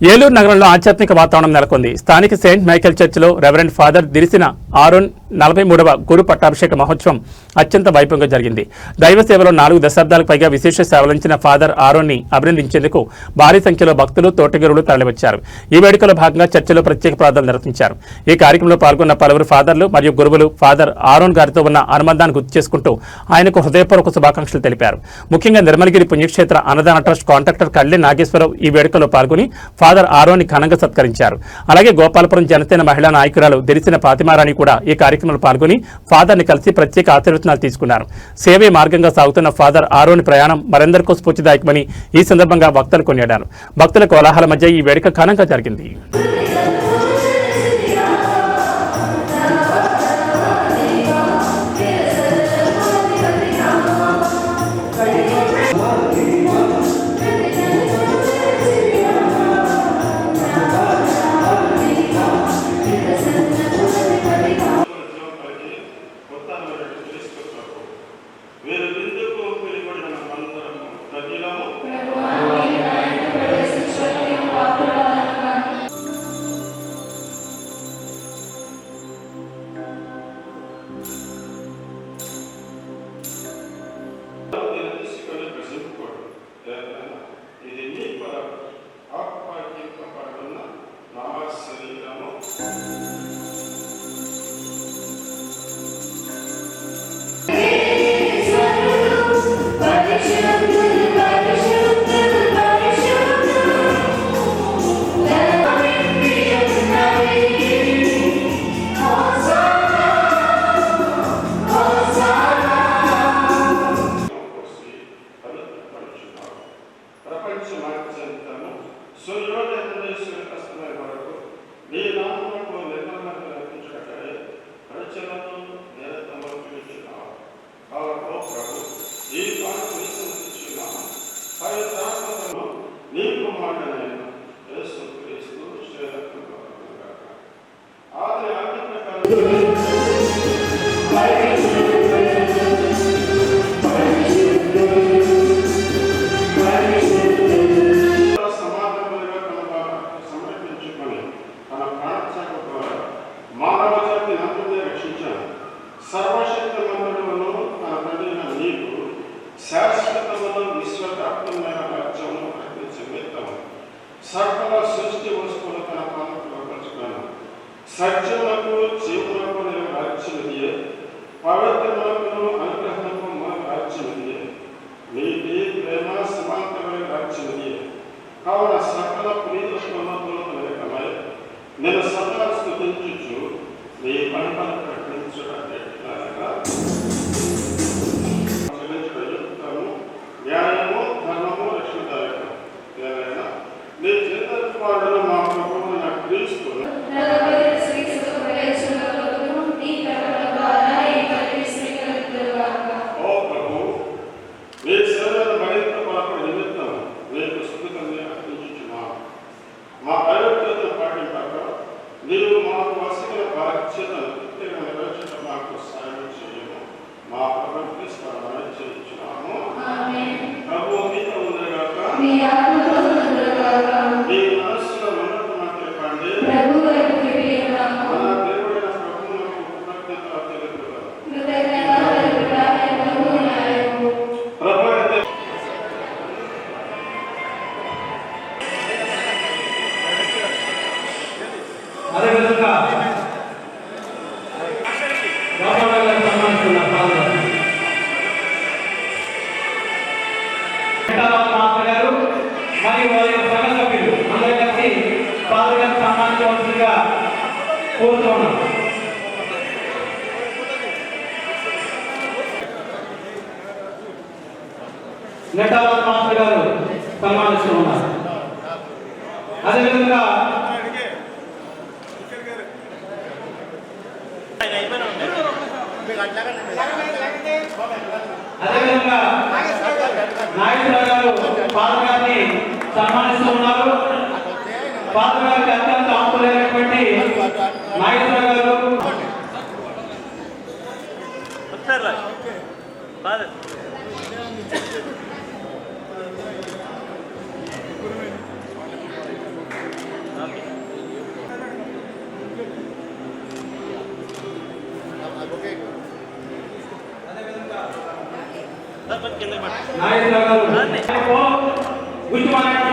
ఏలూరు నగరంలో ఆధ్యాత్మిక వాతావరణం నెలకొంది. స్థానిక సెయింట్ మైకేల్ చర్చిలో రెవరెండ్ ఫాదర్ దిరిసిన ఆరోన్ 43వ గురు పట్టాభిషేక మహోత్సవం అత్యంత వైభవంగా జరిగింది. దైవ సేవలో 4 దశాబ్దాలకు పైగా విశేష సేవలంచిన ఫాదర్ ఆరోన్ని అభినందించేందుకు భారీ సంఖ్యలో భక్తులు, తోటగిరులు తరలివచ్చారు. ఈ వేడుకలో భాగంగా చర్చిలో ప్రత్యేక ప్రార్థనలు నిర్వహించారు. ఈ కార్యక్రమంలో పాల్గొన్న పలువురు ఫాదర్లు మరియు గురువులు ఫాదర్ ఆరోన్ గారితో ఉన్న అనుబంధాన్ని గుర్తు చేసుకుంటూ ఆయనకు హృదయపూర్వక శుభాకాంక్షలు తెలిపారు. ముఖ్యంగా నిర్మలగిరి పుణ్యక్షేత్ర అన్నదాన ట్రస్ట్ కాంట్రాక్టర్ కళ్లే నాగేశ్వరరావు ఈ వేడుకలో పాల్గొని ఫాదర్ ఆరోన్ని ఘనంగా సత్కరించారు. అలాగే గోపాలపురం జనసేన మహిళా నాయకురాలు దిరిసిన ఫాతిమారాణి కూడా ఈ కార్యక్రమంలో పాల్గొని ఫాదర్ని కలిసి ప్రత్యేక ఆశీర్వచనాలు తీసుకున్నారు. సేవే మార్గంగా సాగుతున్న ఫాదర్ ఆరోని ప్రయాణం మరెందరికో స్ఫూర్తిదాయకమని ఈ సందర్భంగా వక్తలు కొనియాడారు. భక్తుల కోలాహల మధ్య ఈ వేడుక ఘనంగా జరిగింది. సకల సృష్టి వస్తువుల తన పాలకులు పరచుకున్నాను. సత్యములకు జీవులకు నేను రాజ్యమిదియే, పవిత్రములకు అనుగ్రహములకు మన రాజ్యమిదియే, నీతి ప్రేమ సమాంతమైన రాజ్యమిదియే. కావున సకల పునీతత్వములతో ఏకమై నేను సదా స్తుతించుచు నీ మహిమను ప్రకటించడానికి న్యాయము ధర్మము రక్షణదాయకం. ఏదైనా నీ చిత్తపాడును మా ప్రభువు నా క్రీస్తు ఓ ప్రభు, నీ సేవలను మరింత పాప నిమిత్తం నీకు స్తుతిని అర్పించుచున్నాము. మా అయోగ్యతను పాటింపక నీవు మాకు వసగిన బాధ్యతను పూర్తిగా నెరవేర్చడం మాకు సాయం చేయము. మా ప్రభుత్వ స్మరణ చేయించున్నాము. ప్రభు మీతో ఉండగాక, మీ మనస్సులో ఉన్నట్టు మాకు చెప్పండి. మన దేవుడైన ప్రభువునకు కృతజ్ఞతలు తెలుపుదాం. ప్రభు అదేవిధంగా సంబంధించిన మాస్టర్ గారు మరియు వారి సంఘ సభ్యులు అందరూ కలిసి ఫాదర్ గారిని సన్మానించవలసిందిగా కోరుతున్నాం. నెటాల మాస్టర్ గారు సన్మానిస్తూ ఉన్నారు. అదేవిధంగా నాగేశ్వరరావు గారు ఫాదర్ గారిని సన్మానిస్తూ ఉన్నారు. ఫాదర్ గారికి అత్యంత ఆప్తులైనటువంటి నాగేశ్వరరావు గారు నాగేశ్వరరావు గారు గుర్తుమానండి